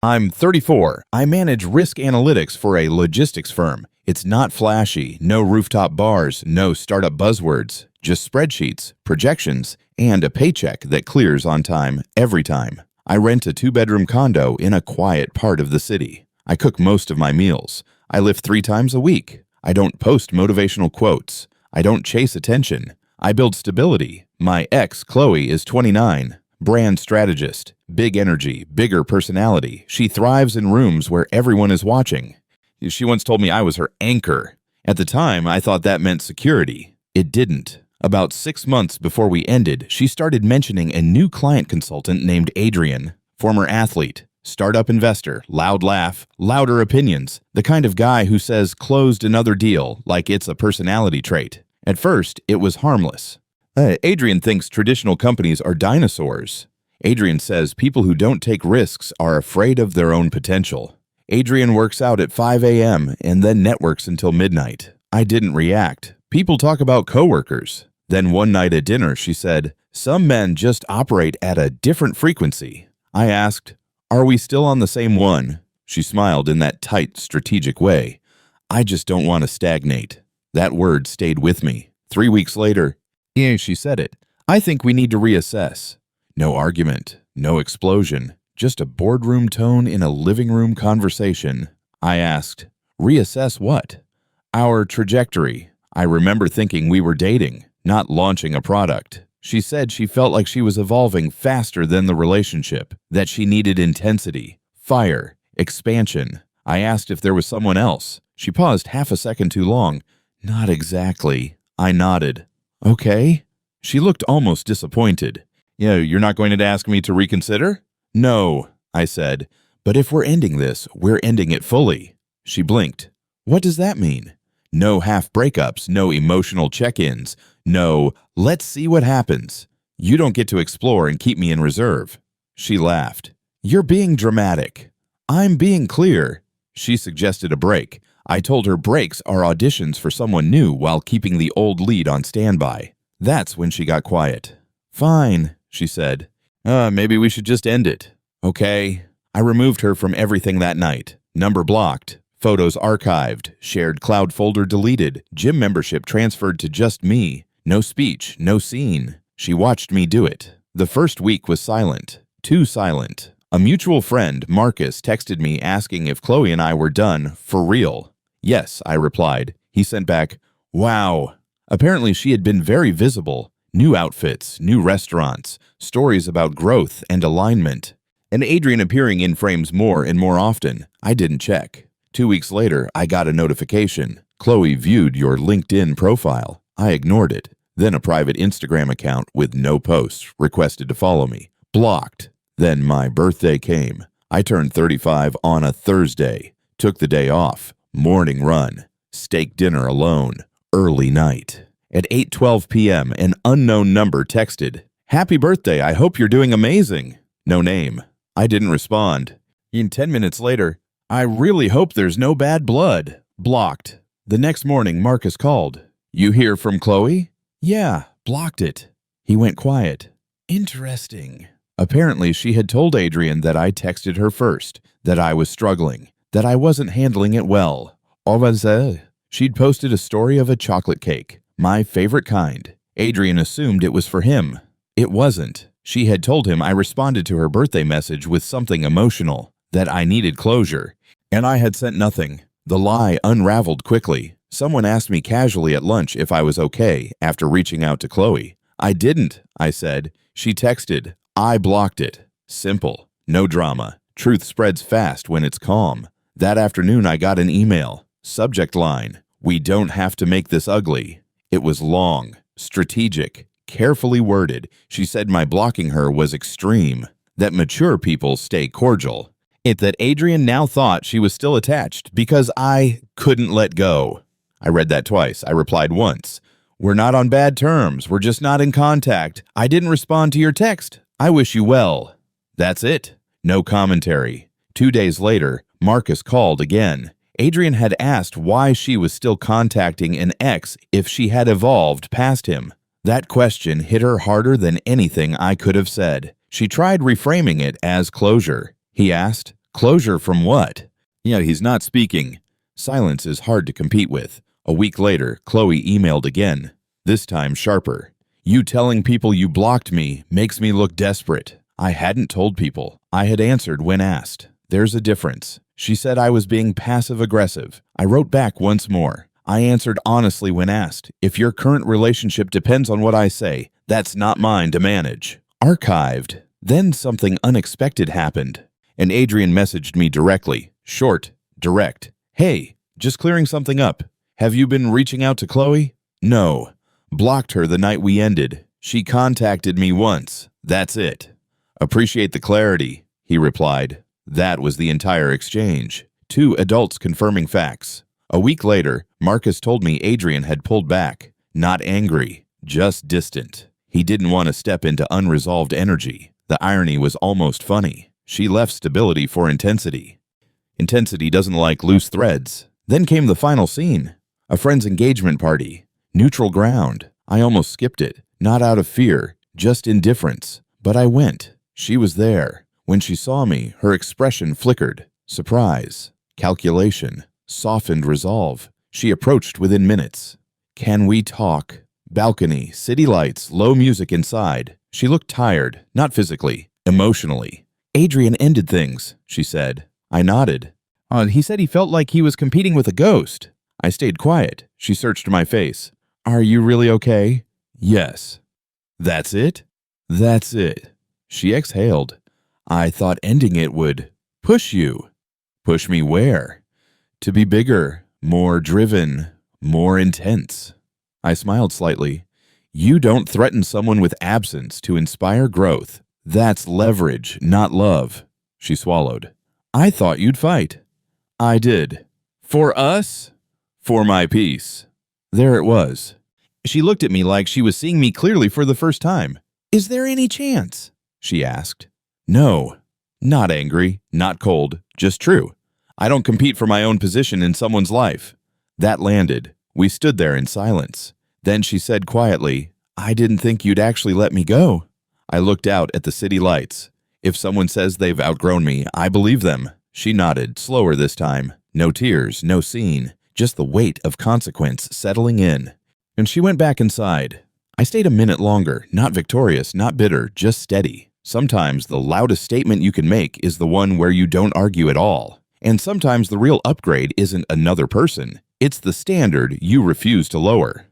I'm 34. I manage risk analytics for a logistics firm. It's not flashy, no rooftop bars, no startup buzzwords, just spreadsheets, projections, and a paycheck that clears on time every time. I rent a 2-bedroom condo in a quiet part of the city. I cook most of my meals. I lift 3 times a week. I don't post motivational quotes. I don't chase attention. I build stability. My ex, Chloe, is 29. Brand strategist. Big energy, bigger personality. She thrives in rooms where everyone is watching. She once told me I was her anchor. At the time, I thought that meant security. It didn't. About 6 months before we ended, she started mentioning a new client consultant named Adrian, former athlete, startup investor, loud laugh, louder opinions, the kind of guy who says closed another deal like it's a personality trait. At first, it was harmless. Adrian thinks traditional companies are dinosaurs. Adrian says people who don't take risks are afraid of their own potential. Adrian works out at 5 a.m. and then networks until midnight. I didn't react. People talk about coworkers. Then one night at dinner, she said, "Some men just operate at a different frequency." I asked, "Are we still on the same one?" She smiled in that tight, strategic way. "I just don't want to stagnate." That word stayed with me. 3 weeks later, "Yeah," she said it. "I think we need to reassess." No argument, no explosion, just a boardroom tone in a living room conversation. I asked, "Reassess what?" "Our trajectory." I remember thinking we were dating, not launching a product. She said she felt like she was evolving faster than the relationship, that she needed intensity, fire, expansion. I asked if there was someone else. She paused half a second too long. "Not exactly." I nodded. "Okay." She looked almost disappointed. "Yeah, you're not going to ask me to reconsider?" "No," I said. "But if we're ending this, we're ending it fully." She blinked. "What does that mean?" No half breakups, no emotional check-ins, no, "let's see what happens." You don't get to explore and keep me in reserve. She laughed. "You're being dramatic." "I'm being clear." She suggested a break. I told her breaks are auditions for someone new while keeping the old lead on standby. That's when she got quiet. "Fine," she said. Maybe we should just end it." "Okay." I removed her from everything that night. Number blocked. Photos archived, shared cloud folder deleted, gym membership transferred to just me. No speech, no scene. She watched me do it. The first week was silent. Too silent. A mutual friend, Marcus, texted me asking if Chloe and I were done, for real. "Yes," I replied. He sent back, "Wow." Apparently she had been very visible. New outfits, new restaurants, stories about growth and alignment. And Adrian appearing in frames more and more often. I didn't check. 2 weeks later, I got a notification. "Chloe viewed your LinkedIn profile." I ignored it. Then a private Instagram account with no posts requested to follow me. Blocked. Then my birthday came. I turned 35 on a Thursday. Took the day off. Morning run. Steak dinner alone. Early night. At 8:12 p.m., an unknown number texted, "Happy birthday, I hope you're doing amazing." No name. I didn't respond. 10 minutes later, "I really hope there's no bad blood." Blocked. The next morning, Marcus called. "You hear from Chloe?" "Yeah." Blocked it. He went quiet. Interesting. Apparently, she had told Adrian that I texted her first, that I was struggling, that I wasn't handling it well. She'd posted a story of a chocolate cake, my favorite kind. Adrian assumed it was for him. It wasn't. She had told him I responded to her birthday message with something emotional, that I needed closure. And I had sent nothing. The lie unraveled quickly. Someone asked me casually at lunch if I was okay after reaching out to Chloe. "I didn't," I said. She texted. I blocked it. Simple. No drama. Truth spreads fast when it's calm. That afternoon I got an email. Subject line, "We don't have to make this ugly." It was long, strategic, carefully worded. She said my blocking her was extreme, that mature people stay cordial. That Adrian now thought she was still attached because I couldn't let go. I read that twice. I replied once. "We're not on bad terms. We're just not in contact. I didn't respond to your text. I wish you well." That's it. No commentary. 2 days later, Marcus called again. Adrian had asked why she was still contacting an ex if she had evolved past him. That question hit her harder than anything I could have said. She tried reframing it as closure. He asked, Closure from what? Yeah, he's not speaking. Silence is hard to compete with. A week later, Chloe emailed again, this time sharper. You telling people you blocked me makes me look desperate. I hadn't told people. I had answered when asked. There's a difference. She said I was being passive-aggressive. I wrote back once more. I answered honestly when asked. If your current relationship depends on what I say, that's not mine to manage. Archived. Then something unexpected happened. And Adrian messaged me directly. Short, direct. Hey, just clearing something up. Have you been reaching out to Chloe? No. Blocked her the night we ended. She contacted me once. That's it. Appreciate the clarity, he replied. That was the entire exchange. 2 adults confirming facts. A week later, Marcus told me Adrian had pulled back. Not angry, just distant. He didn't want to step into unresolved energy. The irony was almost funny. She left stability for intensity. Intensity doesn't like loose threads. Then came the final scene. A friend's engagement party. Neutral ground. I almost skipped it. Not out of fear, just indifference. But I went. She was there. When she saw me, her expression flickered. Surprise. Calculation. Softened resolve. She approached within minutes. Can we talk? Balcony, city lights, low music inside. She looked tired, not physically, emotionally. Adrian ended things, she said. I nodded. He said he felt like he was competing with a ghost. I stayed quiet. She searched my face. Are you really okay? Yes. That's it? That's it. She exhaled. I thought ending it would push you. Push me where? To be bigger, more driven, more intense. I smiled slightly. You don't threaten someone with absence to inspire growth. That's leverage, not love. She swallowed. I thought you'd fight. I did. For us? For my peace. There it was. She looked at me like she was seeing me clearly for the first time. Is there any chance? She asked. No. Not angry, not cold, just true. I don't compete for my own position in someone's life. That landed. We stood there in silence. Then she said quietly, I didn't think you'd actually let me go. I looked out at the city lights. If someone says they've outgrown me, I believe them. She nodded, slower this time. No tears, no scene, just the weight of consequence settling in. And she went back inside. I stayed a minute longer, not victorious, not bitter, just steady. Sometimes the loudest statement you can make is the one where you don't argue at all. And sometimes the real upgrade isn't another person. It's the standard you refuse to lower.